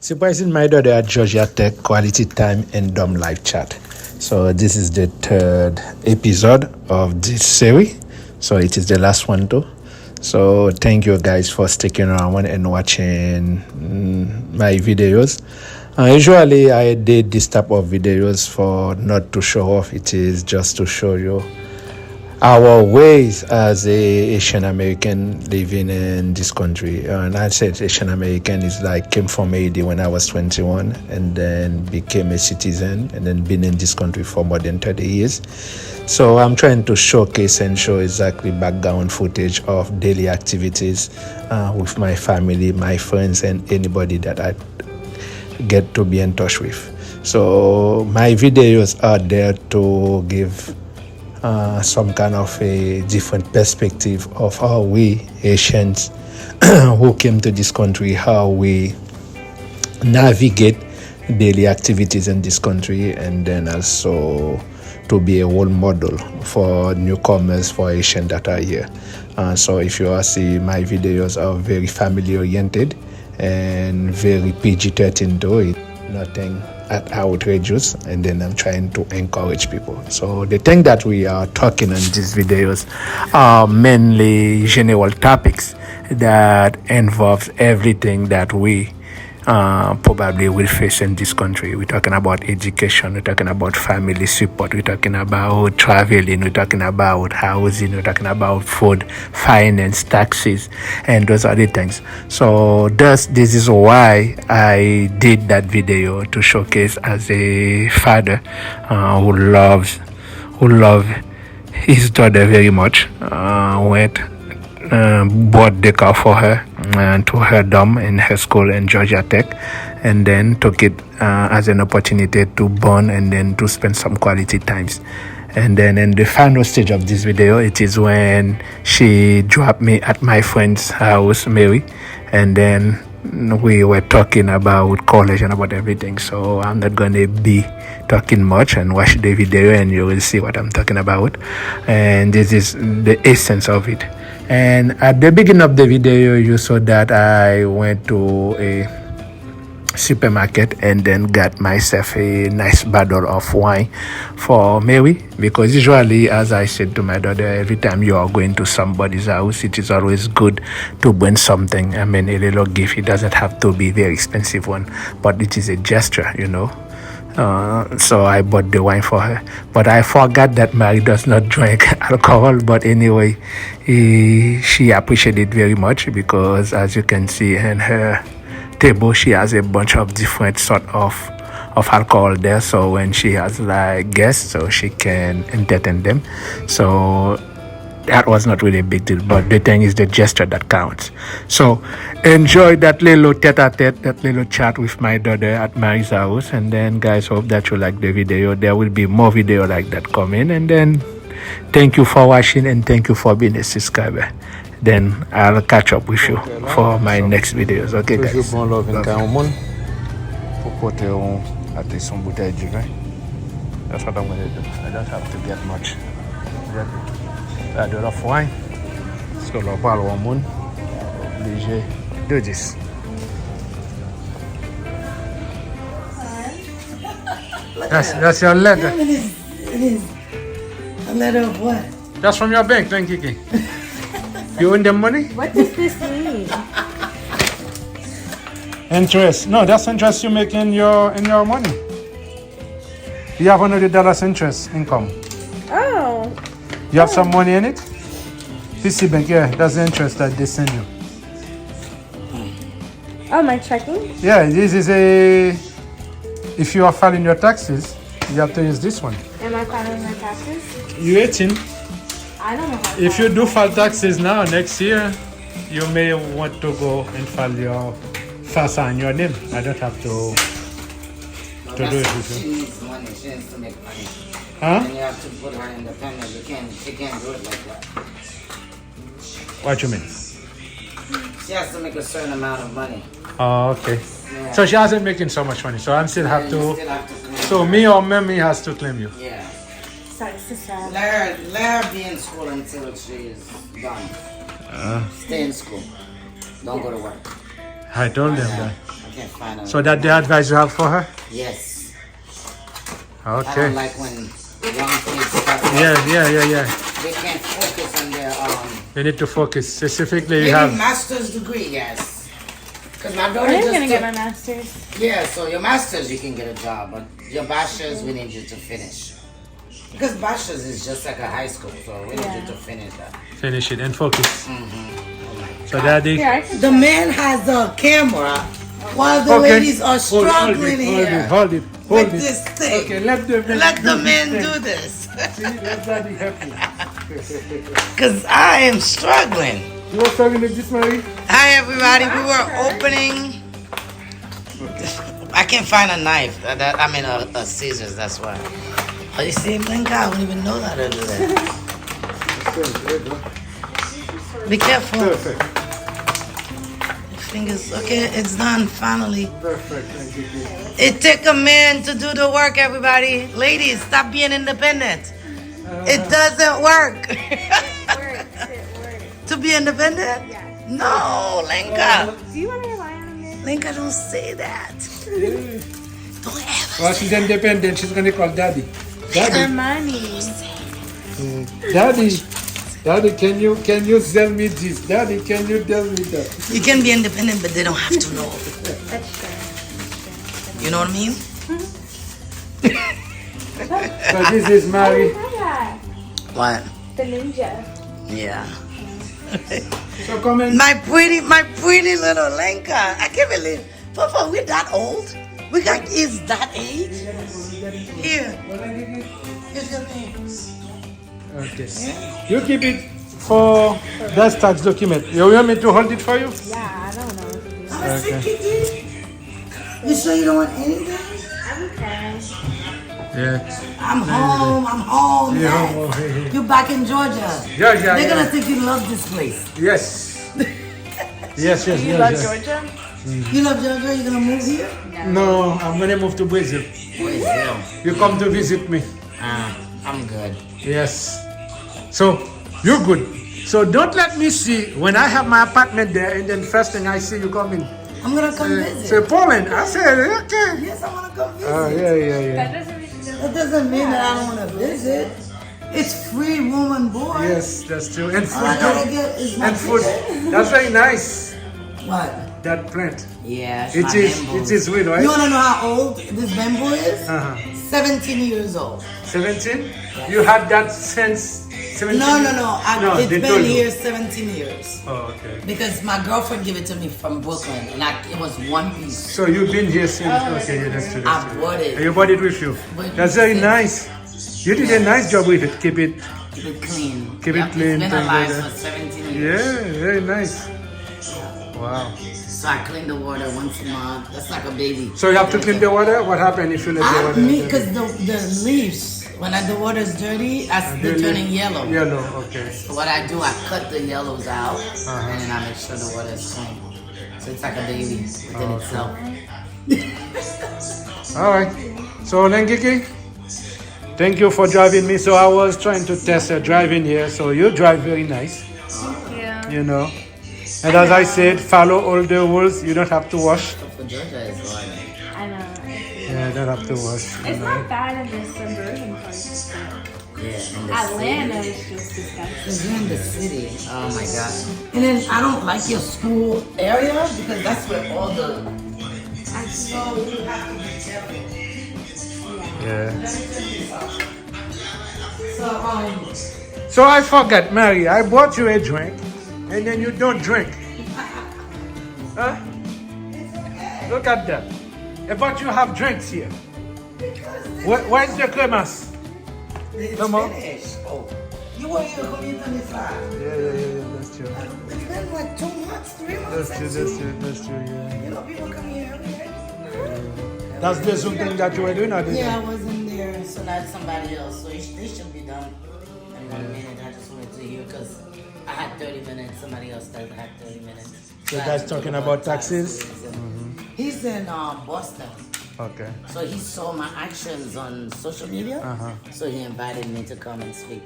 Surprising my daughter at Georgia Tech Quality Time and Dumb Live Chat. So this is the third episode of this series. So it is the last one too. So thank you guys for sticking around and watching my videos. Usually I did this type of videos for not to show off. It is just to show you our ways as a Asian American living in this country. And I said Asian American is like came from Haiti when I was 21 and then became a citizen and then been in this country for more than 30 years. So I'm trying to showcase and show exactly background footage of daily activities with my family, my friends, and anybody that I get to be in touch with. So my videos are there to give some kind of a different perspective of how we Asians who came to this country, how we navigate daily activities in this country, and then also to be a role model for newcomers, for Asians that are here. So if you see, my videos are very family oriented and very PG-13 to it, nothing outrageous, and then I'm trying to encourage people. So the thing that we are talking in these videos are mainly general topics that involves everything that we probably will face in this country. We're talking about education, we're talking about family support, we're talking about traveling, we're talking about housing, we're talking about food, finance, taxes, and those are the things. So this is why I did that video, to showcase as a father who loves his daughter very much. Bought the car for her and to her dorm in her school in Georgia Tech, and then took it as an opportunity to bond and then to spend some quality times. And then in the final stage of this video, it is when she dropped me at my friend's house, Mary, and then we were talking about college and about everything. So I'm not going to be talking much, and watch the video and you will see what I'm talking about. And this is the essence of it. And at the beginning of the video, you saw that I went to a supermarket and then got myself a nice bottle of wine for Mary, because usually, as I said to my daughter, every time you are going to somebody's house, it is always good to bring something. I mean, a little gift. It doesn't have to be a very expensive one, but it is a gesture, you know. So I bought the wine for her, but I forgot that Mary does not drink alcohol. But anyway, she appreciated it very much, because as you can see in her table, she has a bunch of different sort of alcohol there. So when she has like guests, so she can entertain them. So that was not really a big deal, but the thing is the gesture that counts. So enjoy that little tete-a-tete, that little chat with my daughter at Mary's house. And then guys, hope that you like the video. There will be more video like that coming. And then thank you for watching, and thank you for being a subscriber. Then I'll catch up with you for my next videos. Okay guys. That's what I'm going to do. I don't have to get much. A bit of wine. So le parle au monde. Obligé de this. That's your letter. It is. A letter of what? That's from your bank, thank you. You owe them money? What does this mean? Interest. No, that's interest you make in your money. You have $100 interest income. Oh. You have some money in it? PC Bank, yeah, that's the interest that they send you. Oh, my checking? Yeah, this is a... If you are filing your taxes, you have to use this one. Am I filing my taxes? You're 18. I don't know how to If you do file taxes now, next year, you may want to go and file your FAFSA on your name. I don't have to do it with you. She needs money. She needs to make money. Huh? And you have to put her independent. She can't do it like that. What you mean? She has to make a certain amount of money. Oh, okay. Yeah. So she hasn't making so much money. So I still have You to. still have to claim So her. me or Mimi has to claim you. Yeah. Sorry, sister. Let her be in school until she is done. Stay in school. Don't go to work. I told them that. Okay? can't find her. So that the advice you have for her? Yes. I Okay. don't like when young kids start. Yeah. They can't focus on their You need to focus. Specifically, you maybe have. master's degree. Yes. Because my daughter I'm just gonna get took- my master's. Yeah, so your master's you can get a job, but your bachelor's we need you to finish. Because bachelor's is just like a high school, so we need you to finish that. Finish it and focus. Mm-hmm. So, Daddy. Here, I can. The man has a camera while the Okay. ladies are struggling here Hold it. with this thing. Okay, let the men Let the do men this do thing. this. See, let Daddy help you. Because I am struggling. You were talking to this, Mary? Hi, everybody. We were opening. I can't find a knife. A scissors, that's why. Oh, you see, thank God, I don't even know how to do that. Be careful. Perfect. Fingers. Okay, it's done, finally. Perfect. Thank you. It take a man to do the work, everybody. Ladies, stop being independent. It doesn't work. It works. To be independent? Yeah. No, Lenka. Do you want to rely on me? Lenka, don't say that. Don't ever Well, she's independent. She's going to call Daddy. Daddy. money. Daddy, can you sell me this? Daddy, can you tell me that? You can be independent, but they don't have to know. That's true. You know what I mean? So this is Mary. What? The ninja. Yeah. So come in. My pretty little Lenka. I can't believe. Papa, we're that old? We got kids that age? Here. Here's your name. Okay. You keep it for that tax document. You want me to hold it for you? Yeah, I don't know what to do. I'm a sick kid. You sure you don't want anything? I'm okay. Yeah. I'm home. Yeah. Yes. You're back in Georgia. Yeah. They're gonna think you love this place. Yes. Yes. You love Georgia? You love Georgia? You're gonna move here? No, I'm gonna move to Brazil. Brazil. You come to visit me. I'm good. Yes. So you're good. So don't let me see when I have my apartment there, and then first thing I see you coming. I'm gonna come Say visit. Poland. I said okay. Yes, I wanna come visit. Oh yeah. That doesn't mean That doesn't mean that I don't wanna visit. It's free room and board. Yes, that's true. And All I food gotta too. get is my And food. ticket. That's very nice. What? That plant. Yeah, It is real, right? You wanna know how old this bamboo is? Uh-huh. 17 years old. 17? You had that since 17? No. It's they been told you. here 17 years. Oh, okay. Because my girlfriend gave it to me from Brooklyn, and it was one piece. So you've been here since? Okay, yeah, that's true. I bought it. And you bought it with you. But That's you very said- nice. You did a nice job with it. Keep it. Keep it clean. Keep it Yep, clean, It's been things alive like that. for 17 years. Yeah, very nice. Wow. So I clean the water once a month. That's like a baby. So you have to clean the water? What happened if you let the water? Because the leaves, when the water is dirty, they're turning yellow. Yellow, okay. So what I do, I cut the yellows out, Uh-huh. and then I make sure the water is clean. So it's like a baby within itself. All right. So Lengiki, thank you for driving me. So I was trying to test your driving here. So you drive very nice, Yeah. you know. And as I said, follow all the rules. You don't have to wash. For Georgia, it's hard. I know. Yeah, you don't have to wash. You It's know. not bad in the suburban parts. Yeah, in the Atlanta city. is just disgusting. Because you're in the city. Oh my God. And then I don't like your school area because that's where all the. So you have to be careful. Yeah. So So I forgot, Mary. I bought you a drink, and then you don't drink. Huh? Look at that. But you have drinks here. Where's the cremas? it's Come on. finished. Oh, you were here for me 25. Yeah. That's true. It's been like 2 months, 3 months. That's true. Yeah. You know, people come here every day. That's the Zoom thing that you were doing, or did Yeah, I was in there, so that's somebody else. So they should be done in 1 minute. I just wanted to hear because I had 30 minutes. Somebody else doesn't have 30 minutes. So I guys had to talking talk about taxes? He's in Boston. Okay. So he saw my actions on social media. So he invited me to come and speak.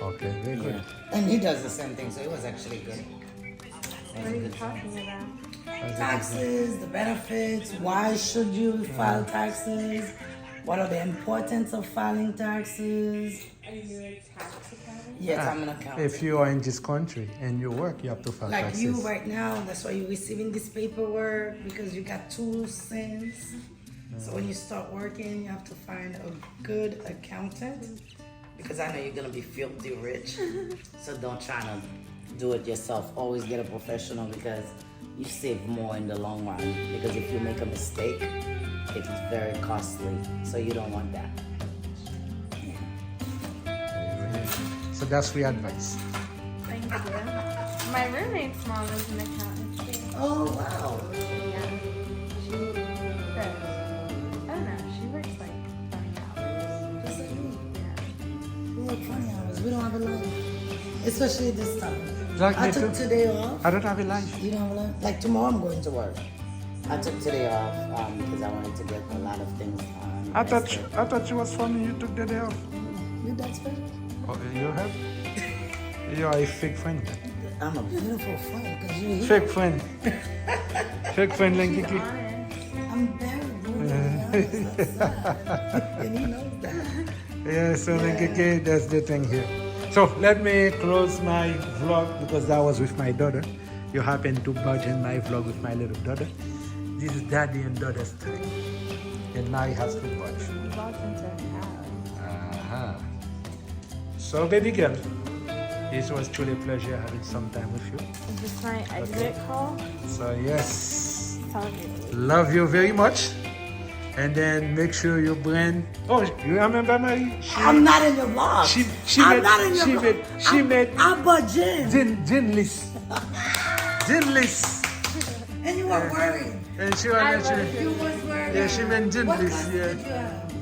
Okay, very good. Yeah. And he does the same thing, so it was actually good. What are you talking about? Taxes, the benefits, why should you file taxes? What are the importance of filing taxes? Are you a tax accountant? Yes, I'm an accountant. If you are in this country and you work, you have to file Like taxes. you right now, that's why you're receiving this paperwork because you got 2 cents. So when you start working, you have to find a good accountant because I know you're gonna be filthy rich. So don't try to do it yourself. Always get a professional because you save more in the long run. Because if you make a mistake, it's very costly. So you don't want that. So that's free advice. Thank you. My roommate's mom is an accountant too. Oh wow! Yeah. She does. I don't know. She works like 20 hours. Just like me. Yeah. We work 20 hours. We don't have a life, especially this time. Like I me took too. today off. I don't have a life. You don't have a life. Like tomorrow, I'm going to work. I took today off because I wanted to get a lot of things done. I thought you was funny. You took the day off. You that's right. Oh, you have? You are a fake friend. I'm a beautiful friend because you're here. Fake friend. Fake friend, Lenkiki. Honest. I'm very brutally honest. That's sad. And he knows that. Yeah, so Lenkiki, that's the thing here. So let me close my vlog because that was with my daughter. You happen to budge in my vlog with my little daughter. This is daddy and daughter's time. And now he has to budge. We walked into a house. Uh-huh. So baby girl, it was truly a pleasure having some time with you. Is this my exit call? So yes, Tell me. love you very much. And then make sure you bring. Oh, you remember Marie? I'm not in your vlog. I'm not in your vlog. She made I'm budging. gin list. Gin list. And you were worried. And she I wanted was. to. You was worried. Yeah, she made gin What list. class Yeah. did you have?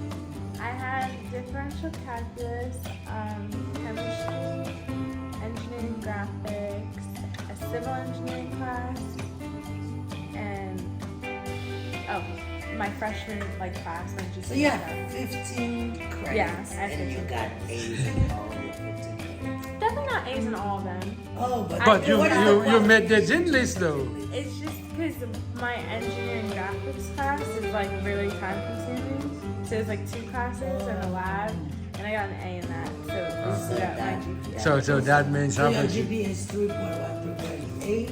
I had differential calculus, chemistry, engineering graphics, a civil engineering class, and my freshman class. So you had 15 credits. Yeah, I had and you 15 got A's in all of your 15 credits. Definitely not A's in all of them. Oh, but But what is the you made the gin list though. It's just because my engineering graphics class is really time consuming. So it's 2 classes and a lab, and I got an A in that. So it boosted up my GPA. So that means So how your much? GPA is 3.8?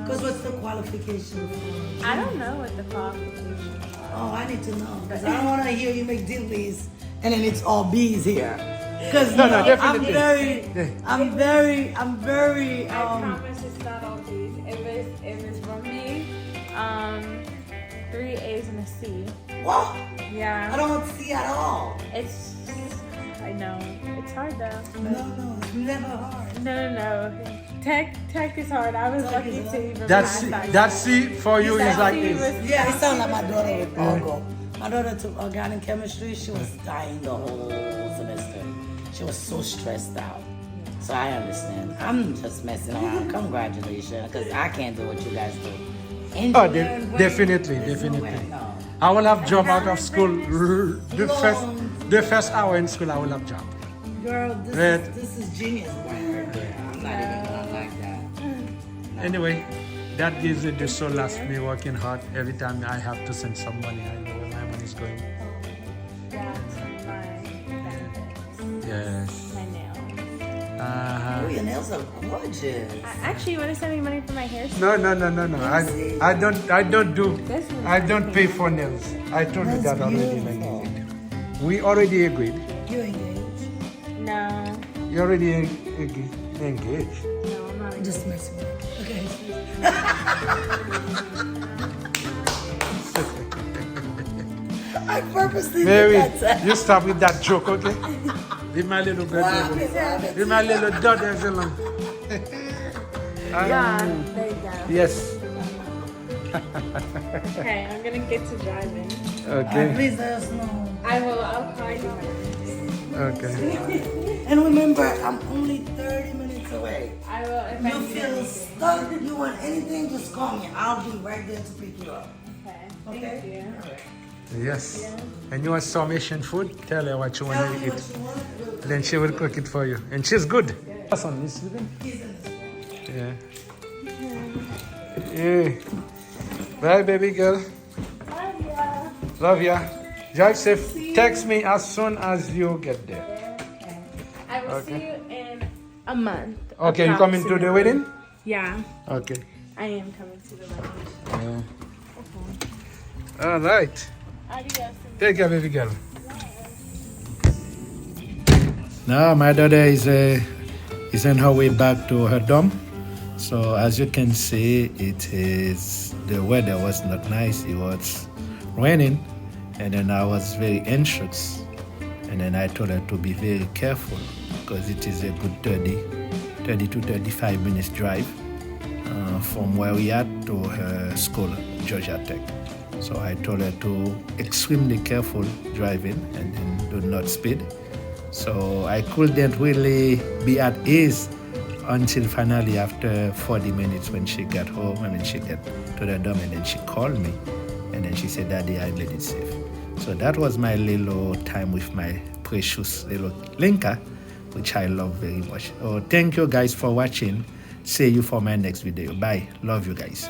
Because what's the qualification for? I don't know what the qualifications are. Oh, I need to know. Because I don't want to hear you make dinglies and then it's all B's here. Because No, I'm definitely. very, I promise it's not all B's. It was 1 B, 3 A's and a C. what? Yeah. I don't want to see at all. I know. It's hard though. No, it's never hard. No. Tech is hard. I was Tech lucky is to hard. even That's pass that C for you is like C this. was- Yeah, it sounds like my daughter with Argo. My daughter took organic chemistry. She was dying the whole semester. She was so stressed out. So I understand. I'm just messing around. Congratulations, because I can't do what you guys do. Oh, Engineering, wait, definitely, there's no definitely. way, no. I will have job out of school. Long. The first hour in school, I will have job. Girl, Red. this is genius right there. I'm not even gonna like that. Anyway, that gives it the solace me working hard. Every time I have to send some money, I know where my money is going. Yeah, my benefits. Yes. My nails. Oh, your nails are gorgeous. Actually, you want to send me money for my hair? No. I This one. I don't pay for nails. I told you That's that already. beautiful. Like, we already agreed. You engaged? No. You already engaged. No, I'm not. Just messing with you. Okay. I purposely Mary, did that. you stop with that joke, okay? Leave my little girl alone. Leave my little daughter alone. Yeah, there you go. Yes. Okay, I'm gonna get to driving. Okay. Please let us know. I will. I'll call you. Okay. And remember, I'm only 30 minutes away. I will. If You I need feel anything. stuck, you want anything, just call me. I'll be right there to pick you up. Okay. Okay? Thank you. Yes. And you want some Asian food? Tell her what you want Tell to me eat. what you want. Then she will cook it for you. And she's good. Son, is sleeping? He's in this one. Yeah. Yeah. Bye, baby girl. Love ya. George said, text me as soon as you get there. Okay. I will see you in a month. Okay, you coming to the wedding? Yeah, Okay. I am coming to the wedding. All right. Adios. Take care, baby girl. Now my daughter is on her way back to her dorm. So as you can see, the weather was not nice. It was raining, and then I was very anxious. And then I told her to be very careful because it is a good 30 to 35 minutes drive from where we are to her school, Georgia Tech. So I told her to extremely careful driving and then do not speed. So I couldn't really be at ease until finally after 40 minutes when she got home. She got to the dorm and then she called me and then she said, Daddy, I made it safe. So that was my little time with my precious little Linka, which I love very much. Oh, thank you guys for watching. See you for my next video. Bye. Love you guys.